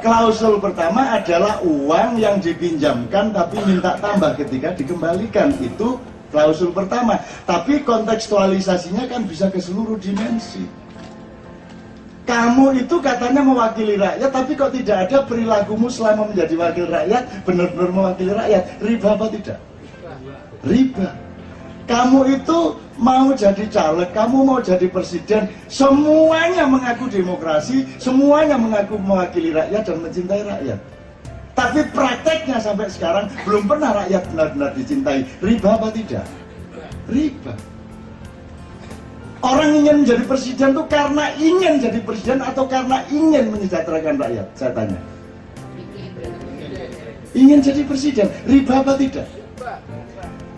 Klausul pertama adalah uang yang dipinjamkan tapi minta tambah ketika dikembalikan. Itu klausul pertama. Tapi kontekstualisasinya kan bisa ke seluruh dimensi. Kamu itu katanya mewakili rakyat, tapi kok tidak ada perilakumu selama menjadi wakil rakyat benar-benar mewakili rakyat. Riba apa tidak? Riba. Kamu itu mau jadi caleg, kamu mau jadi presiden, semuanya mengaku demokrasi, semuanya mengaku mewakili rakyat dan mencintai rakyat. Tapi prakteknya sampai sekarang belum pernah rakyat benar-benar dicintai. Riba apa tidak? Riba. Orang ingin menjadi presiden itu karena ingin jadi presiden atau karena ingin menyejahterakan rakyat? Saya tanya. Ingin jadi presiden, riba apa tidak?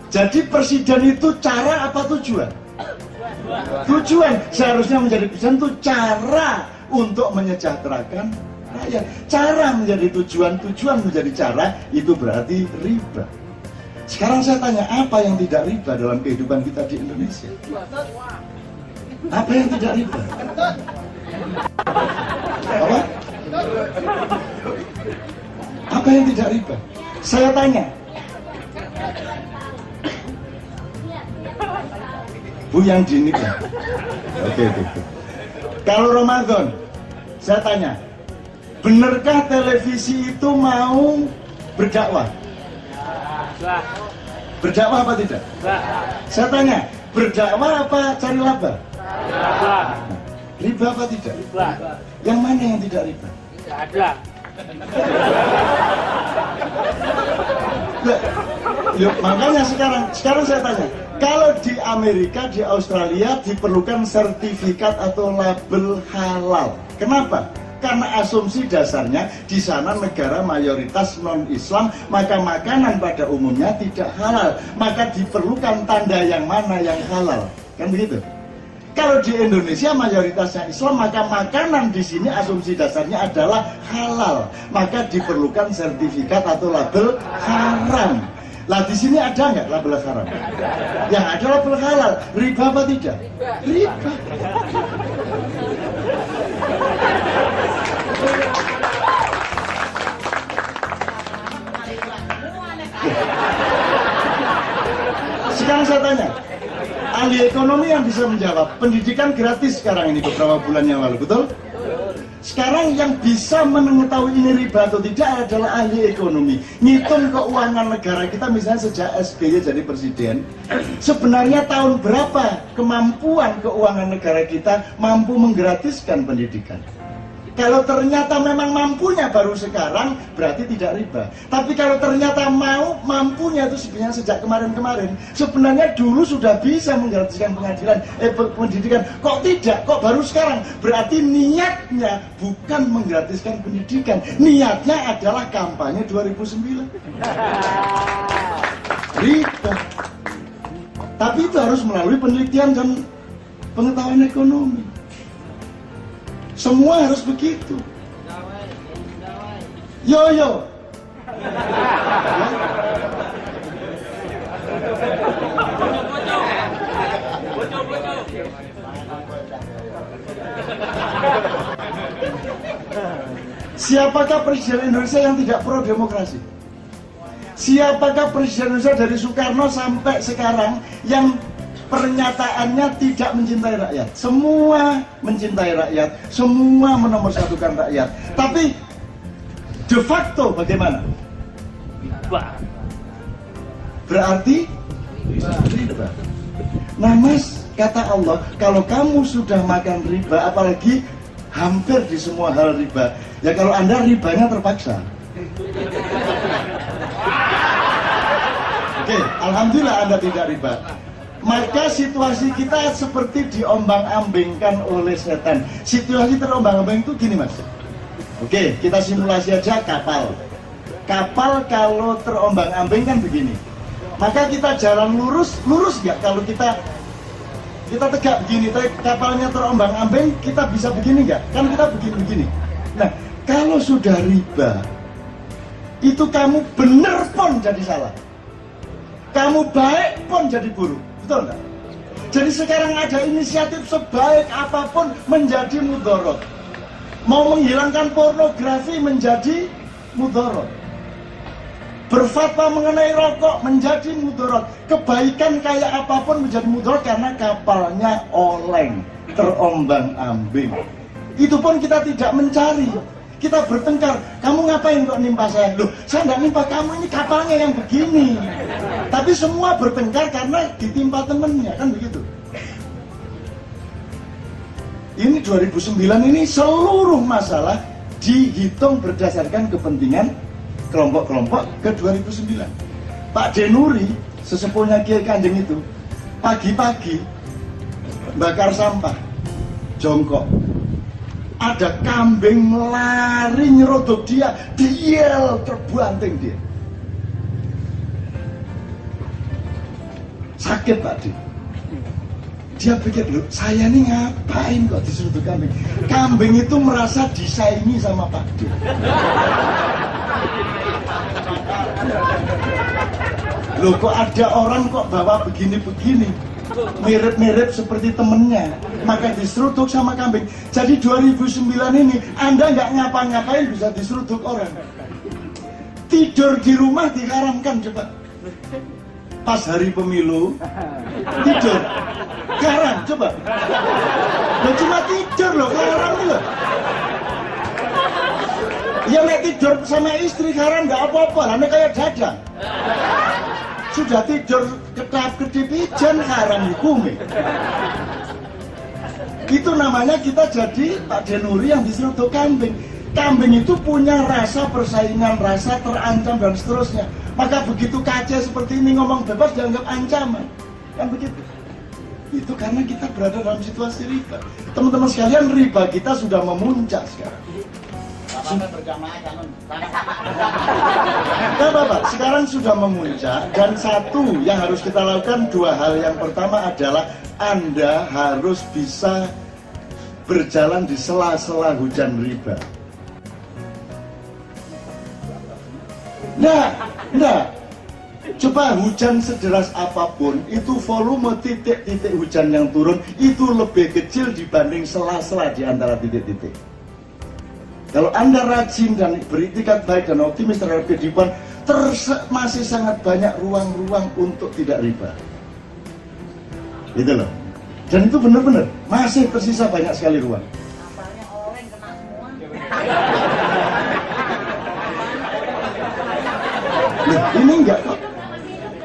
Jadi presiden itu cara apa tujuan? Tujuan. Seharusnya menjadi presiden itu cara untuk menyejahterakan rakyat. Cara menjadi tujuan, tujuan menjadi cara, itu berarti riba. Sekarang saya tanya, apa yang tidak riba dalam kehidupan kita di Indonesia? Apa yang tidak riba? Apa? Apa yang tidak riba? Saya tanya. Bu yang dinikah. Oke. Kalau Ramadan, saya tanya, benarkah televisi itu mau berdakwah? Berdakwah apa tidak? Saya tanya, berdakwah apa cari laba? Riba apa tidak? Riba. Yang mana yang tidak riba? Tidak ada. Yuk, makanya sekarang saya tanya, kalau di Amerika, di Australia diperlukan sertifikat atau label halal. Kenapa? Karena asumsi dasarnya di sana negara mayoritas non-Islam, maka makanan pada umumnya tidak halal. Maka diperlukan tanda yang mana yang halal. Kan begitu? Kalau di Indonesia mayoritasnya Islam, maka makanan di sini asumsi dasarnya adalah halal. Maka diperlukan sertifikat atau label haram. Lah di sini ada nggak label haram? Yang ada label halal. Riba apa tidak? Riba. Sekarang saya tanya, ahli ekonomi yang bisa menjawab. Pendidikan gratis sekarang ini beberapa bulan yang lalu, betul? Sekarang yang bisa mengetahui ini riba atau tidak adalah ahli ekonomi. Ngitung keuangan negara kita misalnya sejak SBY jadi presiden, sebenarnya tahun berapa kemampuan keuangan negara kita mampu menggratiskan pendidikan? Kalau ternyata memang mampunya baru sekarang, berarti tidak riba. Tapi kalau ternyata mampunya itu sebenarnya sejak kemarin-kemarin, sebenarnya dulu sudah bisa menggratiskan pendidikan. Kok tidak? Kok baru sekarang? Berarti niatnya bukan menggratiskan pendidikan. Niatnya adalah kampanye 2009. Riba. Tapi itu harus melalui penelitian dan pengetahuan ekonomi. Semua harus begitu. Yo. Siapakah presiden Indonesia yang tidak pro demokrasi? Siapakah presiden Indonesia dari Soekarno sampai sekarang yang pernyataannya tidak mencintai rakyat? Semua mencintai rakyat, semua menomorsatukan rakyat. Tapi de facto bagaimana? Berarti riba. Nah Mas, kata Allah, kalau kamu sudah makan riba, apalagi hampir di semua hal riba, ya kalau Anda ribanya terpaksa. Oke, alhamdulillah Anda tidak riba. Maka situasi kita seperti diombang-ambingkan oleh setan. Situasi terombang-ambing itu gini Mas. Oke, kita simulasi aja kapal. Kapal kalau terombang-ambing kan begini. Maka kita jalan lurus nggak? Kalau kita tegak begini, kapalnya terombang-ambing, kita bisa begini nggak? Kan kita begini-begini. Nah, kalau sudah riba, itu kamu bener pun jadi salah. Kamu baik pun jadi buruk. Betul nggak? Jadi sekarang ada inisiatif sebaik apapun menjadi mudorot. Mau menghilangkan pornografi menjadi mudarat. Berfatwa mengenai rokok menjadi mudarat. Kebaikan kayak apapun menjadi mudarat karena kapalnya oleng, terombang-ambing. Itu pun kita tidak mencari. Kita bertengkar, kamu ngapain kok nimpa saya? Loh, saya nggak nimpa kamu, ini kapalnya yang begini. Tapi semua bertengkar karena ditimpa temennya, kan begitu. Ini 2009 ini seluruh masalah dihitung berdasarkan kepentingan kelompok-kelompok ke 2009. Pak Denuri, sesepuhnya Kiai Kanjeng itu, pagi-pagi bakar sampah, jongkok. Ada kambing lari nyerodok dia terbanting dia. Sakit Pak Di. Dia pikir, loh saya ini ngapain kok disuruh kambing? Kambing itu merasa disaingi sama Pak D. Loh kok ada orang kok bawa begini-begini, mirip-mirip seperti temennya, maka diseruduk sama kambing. Jadi 2009 ini Anda nggak ngapa-ngapain bisa diseruduk orang. Tidur di rumah diharamkan, coba. Pas hari pemilu tidur haram, coba. Loh cuma tidur loh, haram loh. Ya nek tidur sama istri haram nggak apa-apa, nek kayak dadang. Sudah tidur kedap-kedip ijan haram hukumnya. Itu namanya kita jadi Pak Denuri yang diseruduk kambing. Kambing itu punya rasa persaingan, rasa terancam dan seterusnya. Maka begitu kaca seperti ini ngomong bebas dianggap ancaman. Kan begitu. Itu karena kita berada dalam situasi riba. Teman-teman sekalian, riba kita sudah memuncak sekarang. Nah, Bapak, sekarang sudah memuncak dan satu yang harus kita lakukan, dua hal. Yang pertama adalah Anda harus bisa berjalan di sela-sela hujan riba. Nah, coba hujan sederas apapun, itu volume titik-titik hujan yang turun itu lebih kecil dibanding sela-sela di antara titik-titik. Kalau Anda rajin dan beritikat baik dan optimis terhadap kehidupan, masih sangat banyak ruang-ruang untuk tidak riba. Gitu loh. Dan itu benar-benar masih tersisa banyak sekali ruang. Kapalnya oleng kena semua. Loh, ini enggak kok.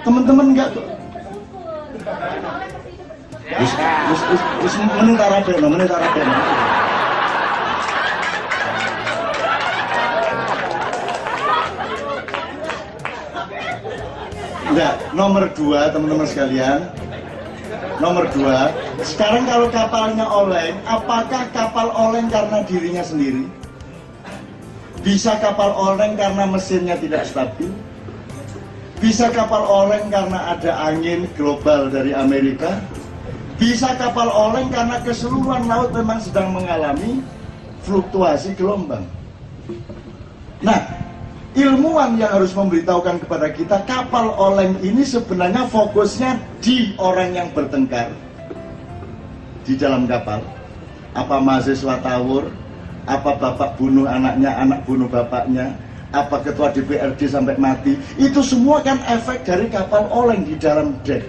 Teman-teman enggak kok. Terus menentara beno. Enggak, nomor 2 teman-teman sekalian. Nomor 2, sekarang kalau kapalnya oleng, apakah kapal oleng karena dirinya sendiri? Bisa kapal oleng karena mesinnya tidak stabil? Bisa kapal oleng karena ada angin global dari Amerika? Bisa kapal oleng karena keseluruhan laut memang sedang mengalami fluktuasi gelombang? Nah, ilmuwan yang harus memberitahukan kepada kita, kapal oleng ini sebenarnya fokusnya di orang yang bertengkar di dalam kapal. Apa mahasiswa tawur, apa bapak bunuh anaknya, anak bunuh bapaknya, apa ketua DPRD sampai mati, itu semua kan efek dari kapal oleng di dalam dek.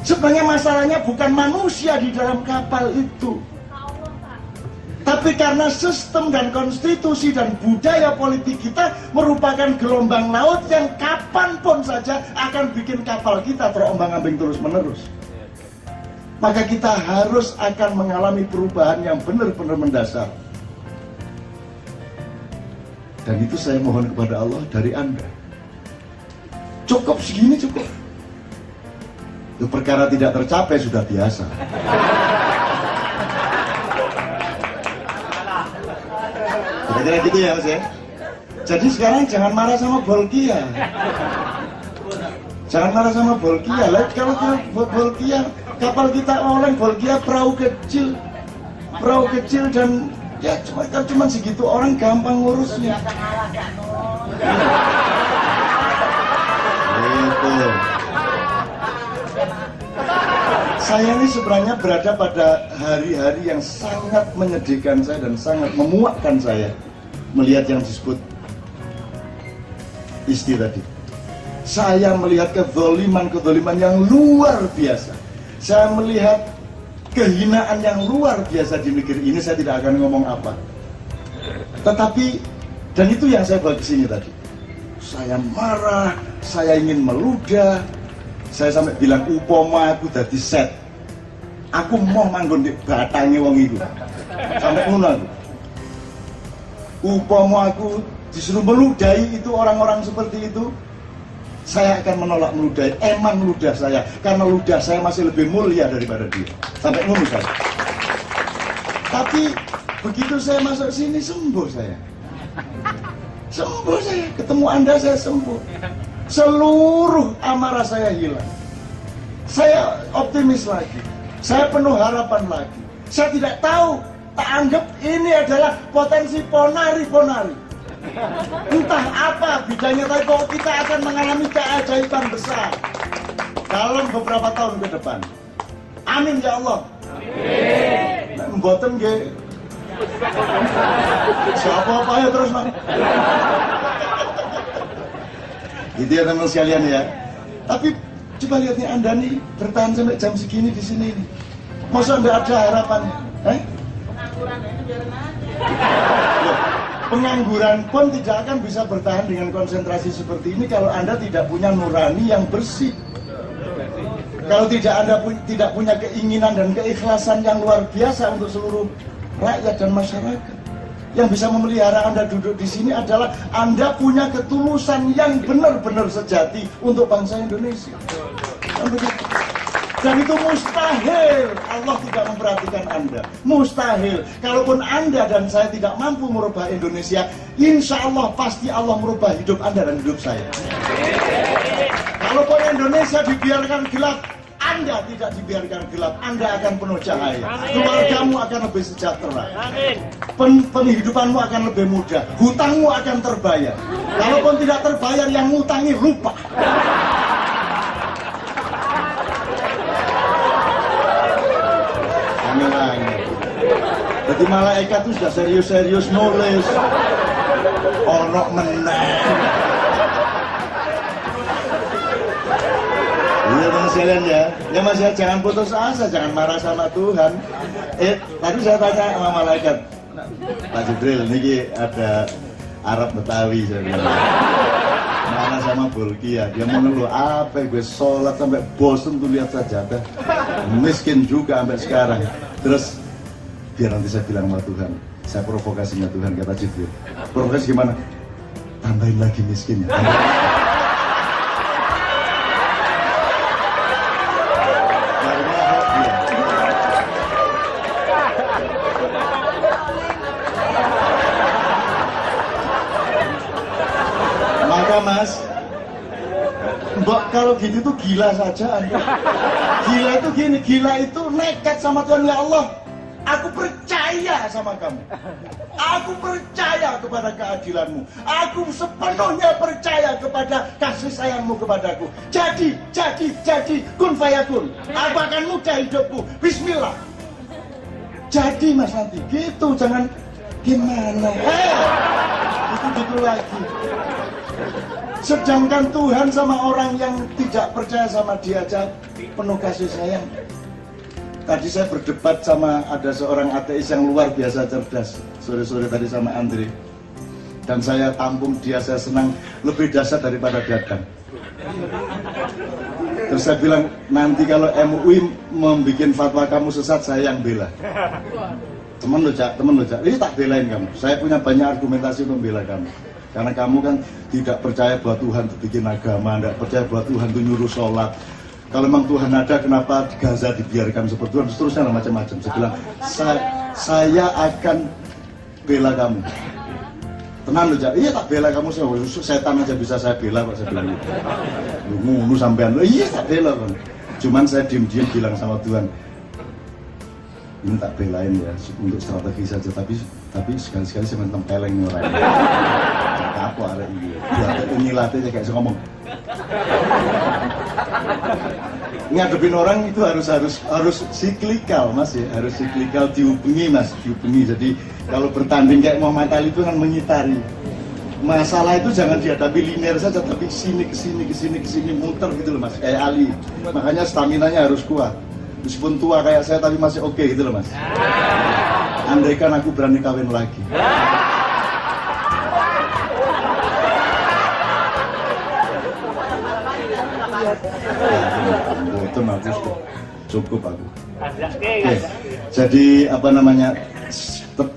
Sebenarnya masalahnya bukan manusia di dalam kapal itu, tapi karena sistem dan konstitusi dan budaya politik kita merupakan gelombang laut yang kapanpun saja akan bikin kapal kita terombang-ambing terus-menerus. Maka kita harus akan mengalami perubahan yang benar-benar mendasar. Dan itu saya mohon kepada Allah dari Anda. Cukup segini cukup. Itu perkara tidak tercapai sudah biasa. Kira-kira gitu ya Mas ya. Jadi sekarang jangan marah sama Bolkia. Jangan marah sama Bolkia. Lihat kalau Bolkia, kapal kita oleng, Bolkia perahu kecil dan ya cuma segitu orang gampang ngurusnya. Itu. Saya ini sebenarnya berada pada hari-hari yang sangat menyedihkan saya dan sangat memuakkan saya melihat yang disebut isti tadi. Saya melihat kezoliman yang luar biasa. Saya melihat kehinaan yang luar biasa di negeri ini. Saya tidak akan ngomong apa. Tetapi, dan itu yang saya bawa ke sini tadi. Saya marah, saya ingin meludah. Saya sampai bilang, upama aku dadi set, aku mau manggon di batange wong iku. Sampai ngono aku. Upama aku disuruh meludahi itu orang-orang seperti itu, saya akan menolak meludahi. Emang ludah saya, karena ludah saya masih lebih mulia daripada dia. Sampai ngono saya. Tapi begitu saya masuk sini, sembuh saya. Sembuh saya, ketemu Anda saya sembuh. Seluruh amarah saya hilang. Saya optimis lagi. Saya penuh harapan lagi. Saya tidak tahu, tak anggap ini adalah potensi ponari-ponari. Entah apa bidangnya, tapi kok kita akan mengalami keajaiban besar dalam beberapa tahun ke depan. Amin ya Allah. Amin. Mboten nggih. Siapa apa ya terus Mas. Gitu ya teman sekalian ya. Tapi coba lihat nih, Anda nih bertahan sampai jam segini di sini nih. Masa enggak ada harapannya? Pengangguran itu biarin aja. Loh, pengangguran pun tidak akan bisa bertahan dengan konsentrasi seperti ini kalau Anda tidak punya nurani yang bersih. Kalau tidak punya keinginan dan keikhlasan yang luar biasa untuk seluruh rakyat dan masyarakat. Yang bisa memelihara Anda duduk di sini adalah Anda punya ketulusan yang benar-benar sejati untuk bangsa Indonesia. Dan itu mustahil Allah tidak memperhatikan Anda. Mustahil. Kalaupun Anda dan saya tidak mampu merubah Indonesia, insya Allah pasti Allah merubah hidup Anda dan hidup saya. Kalaupun Indonesia dibiarkan gelap, Anda tidak dibiarkan gelap, Anda akan penuh cahaya. Keluargamu akan lebih sejahtera. Penghidupanmu akan lebih mudah. Hutangmu akan terbayar. Kalaupun tidak terbayar, yang ngutangi lupa. Amin. Jadi malaikat itu sudah serius-serius nulis. Ono meneh. Iya teman sekalian ya, ya Mas ya, jangan putus asa, jangan marah sama Tuhan. Tadi saya tanya sama malaikat, Pak Jibril, ini ada Arab Betawi, saya bilang. Mana sama Bulkia, dia mau ngeluh apa, gue sholat sampai bosen tuh lihat sajadah. Miskin juga sampai sekarang. Terus, biar nanti saya bilang sama Tuhan, saya provokasinya Tuhan, kata Jibril. Provokasi gimana? Tambahin lagi miskinnya. Mas, Mbak kalau gitu tuh gila saja Anda. Gila itu gini, gila itu nekat sama Tuhan. Ya Allah, aku percaya sama kamu. Aku percaya kepada keadilanmu. Aku sepenuhnya percaya kepada kasih sayangmu kepadaku. Jadi, kun fayakun. Aku akan mudah hidupku. Bismillah. Jadi Mas nanti gitu, jangan gimana. Itu gitu lagi. Sedangkan Tuhan sama orang yang tidak percaya sama dia aja penuh kasih sayang. Tadi saya berdebat sama ada seorang ateis yang luar biasa cerdas sore-sore tadi sama Andre. Dan saya tampung dia, saya senang, lebih dahsyat daripada Dadang. Terus saya bilang, nanti kalau MUI membuat fatwa kamu sesat, saya yang bela. Temen lo Cak, ini tak belain kamu. Saya punya banyak argumentasi untuk membela kamu. Karena kamu kan tidak percaya bahwa Tuhan itu bikin agama, tidak percaya bahwa Tuhan itu nyuruh sholat. Kalau memang Tuhan ada, kenapa Gaza dibiarkan seperti itu, seterusnya macam-macam. Saya bilang, saya akan bela kamu. Tenang aja, iya tak bela kamu, setan aja bisa saya bela kok, saya bilang gitu. Ngunu sampean, iya tak bela kan. Cuman saya diem-diem bilang sama Tuhan, ini tak belain ya, untuk strategi saja, tapi sekali-sekali saya mentempeleng nih orang. Apa ada ini? Buat ini latihnya kayak saya ngomong, Ngadepin orang itu harus siklikal mas ya, harus siklikal, dihubungi mas, dihubungi. Jadi kalau bertanding kayak Muhammad Ali itu kan mengitari. Masalah itu jangan dihadapi linear saja, tapi kesini muter gitu loh mas, kayak Ali. Makanya staminanya harus kuat. Meskipun tua kayak saya tapi masih oke gitu loh mas. Andaikan aku berani kawin lagi. Itu aku cukup aku. Oke. Jadi apa namanya,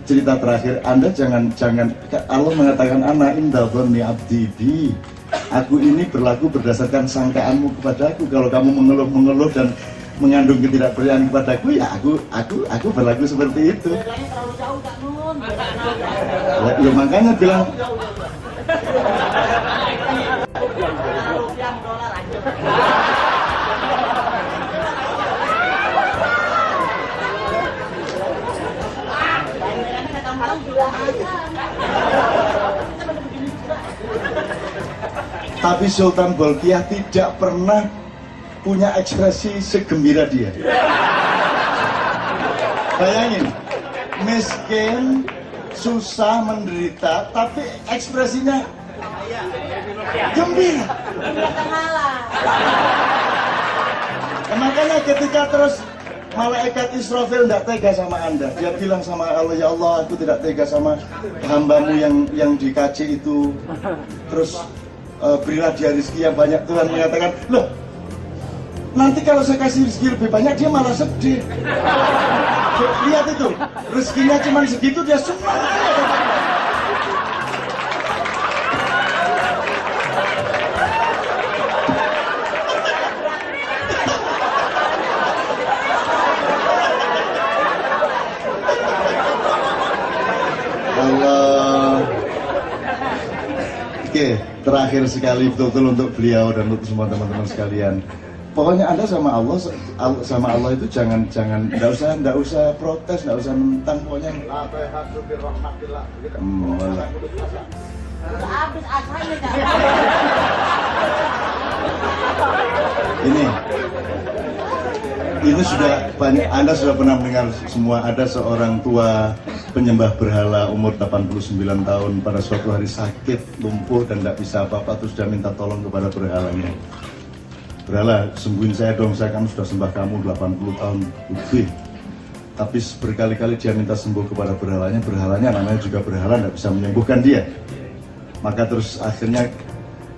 cerita terakhir, Anda jangan Allah mengatakan ana inda dhanni abdi bi. Aku ini berlaku berdasarkan sangkaanmu kepadaku. Kalau kamu mengeluh dan mengandung ketidakpercayaan kepadaku, ya aku berlaku seperti itu. Terlalu jauh Kak Nun. Ya makanya bilang Rupiah dolar aja. tapi Sultan Bolkiah tidak pernah punya ekspresi segembira dia. Bayangin, miskin, susah, menderita, tapi ekspresinya gembira. Makanya ketika terus malaikat Israfil tidak tega sama Anda, dia bilang sama Allah, ya Allah, aku tidak tega sama hambamu yang dikaji itu. Terus berilah dia rezeki yang banyak. Tuhan mengatakan, loh, nanti kalau saya kasih rezeki lebih banyak dia malah sedih. Lihat itu, rezekinya cuma segitu dia senang. Allah. Oke, terakhir sekali betul-betul untuk beliau dan untuk semua teman-teman sekalian. Pokoknya Anda sama Allah itu jangan enggak usah protes, enggak usah mentang, pokoknya Udah habis asalnya Kak. Ini sudah banyak, Anda sudah pernah mendengar semua, ada seorang tua penyembah berhala umur 89 tahun pada suatu hari sakit, lumpuh dan tidak bisa apa-apa, terus dia minta tolong kepada berhalanya. Berhala, sembuhin saya dong, saya kan sudah sembah kamu 80 tahun lebih. Tapi berkali-kali dia minta sembuh kepada berhalanya namanya juga berhala, tidak bisa menyembuhkan dia. Maka terus akhirnya,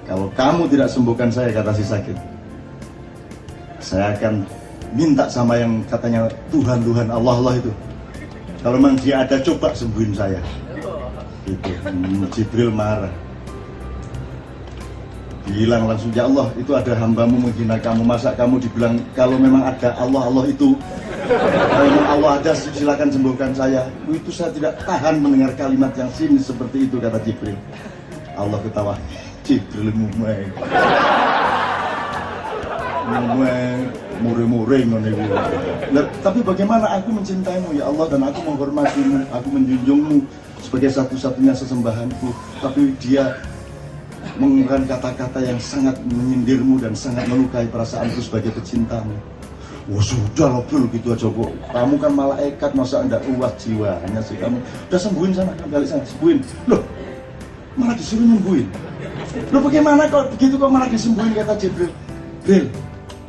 kalau kamu tidak sembuhkan saya, kata si sakit, saya akan minta sama yang katanya Tuhan Allah itu. Kalau memang dia ada, coba sembuhin saya. Itu Jibril marah. Bilang langsung, ya Allah, itu ada hambamu menghina kamu, masa kamu dibilang kalau memang ada Allah itu, kalau memang Allah ada silakan sembuhkan saya. Itu saya tidak tahan mendengar kalimat yang sinis seperti itu, kata Jibril. Allah ketawa, Jibril mumai mure-mure ngono iku. Tapi bagaimana aku mencintaimu ya Allah, dan aku menghormatimu, aku menjunjungmu sebagai satu-satunya sesembahanku, tapi dia menggunakan kata-kata yang sangat menyindirmu dan sangat melukai perasaanku sebagai pecintamu. Wah sudah loh bro, gitu aja kok. Kamu kan malaikat, masa enggak kuat jiwanya sih kamu. Udah sembuhin sana, balik sana, sembuhin. Loh, malah disuruh nyembuhin. Loh bagaimana kalau begitu kok malah disembuhin, kata Jibril. Bril,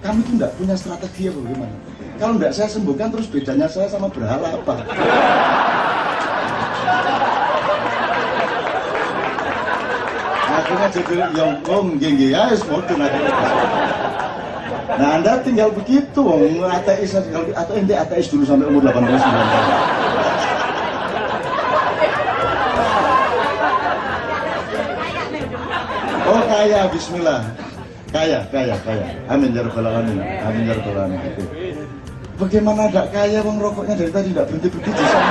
kamu itu enggak punya strategi apa bagaimana? Kalau enggak saya sembuhkan, terus bedanya saya sama berhala apa? Akhirnya Jibril, yang nggih ya, modern akhirnya. Nah Anda tinggal begitu, ateis atau ente ateis dulu sampai umur 89 tahun. Oh kaya, bismillah. Kaya. Amin ya rabbal alamin. Amin ya rabbal alamin. Bagaimana tidak kaya, bang, rokoknya dari tadi tidak berhenti sama.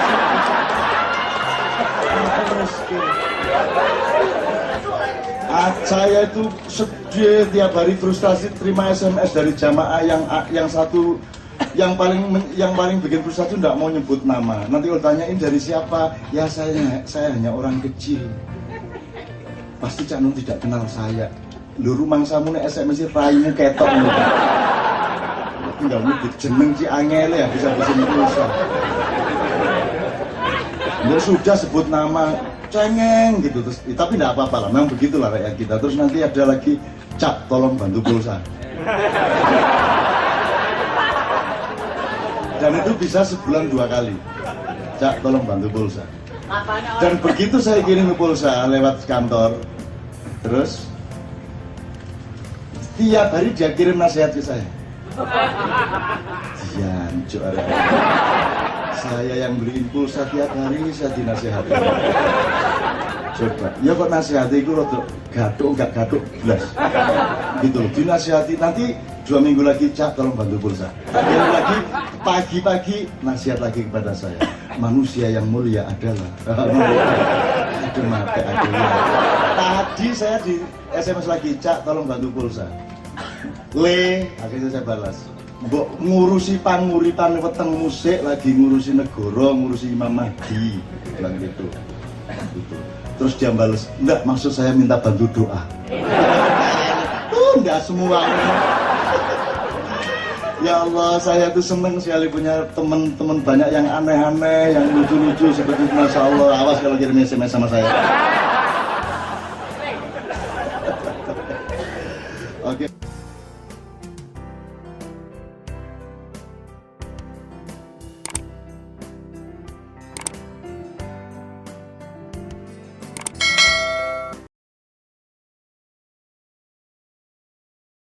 Saya itu sedih tiap hari, frustasi, terima SMS dari jamaah yang satu yang paling bikin frustasi tidak mau nyebut nama. Nanti kalau tanyain dari siapa, ya saya hanya orang kecil. Pasti Cak Nun tidak kenal saya. lho rumangsamu nek SMS raimu ketok lho. Tinggal nyebut jeneng Ci Angele ya bisa pulsa. Ya sudah sebut nama cengeng gitu terus, tapi tidak apa-apa lah, memang begitulah rakyat kita. Terus nanti ada lagi Cak tolong bantu pulsa. Dan itu bisa sebulan 2 kali. Cak tolong bantu pulsa. Dan begitu saya kirim pulsa lewat kantor, terus tiap hari dia kirim nasihat ke saya. Jancuk arek. Saya yang beliin pulsa tiap hari saya dinasihati. Coba, ya kok nasihati itu rada gathuk enggak gathuk belas. Gitu loh, dinasihati nanti 2 minggu lagi Cak tolong bantu pulsa. Yang lagi pagi-pagi nasihat lagi kepada saya. Manusia yang mulia adalah aduh mati aku ya. Tadi saya di SMS lagi Cak tolong bantu pulsa. Akhirnya saya balas. Mbok ngurusi panguripan weteng musik lagi ngurusi negara, ngurusi Imam Mahdi, bilang gitu. Gitu. Terus dia balas, enggak maksud saya minta bantu doa. Enggak semua. Ya Allah, saya tuh seneng sekali punya teman-teman banyak yang aneh-aneh, yang lucu-lucu seperti itu. Masya Allah, awas kalau kirim SMS sama saya. Oke.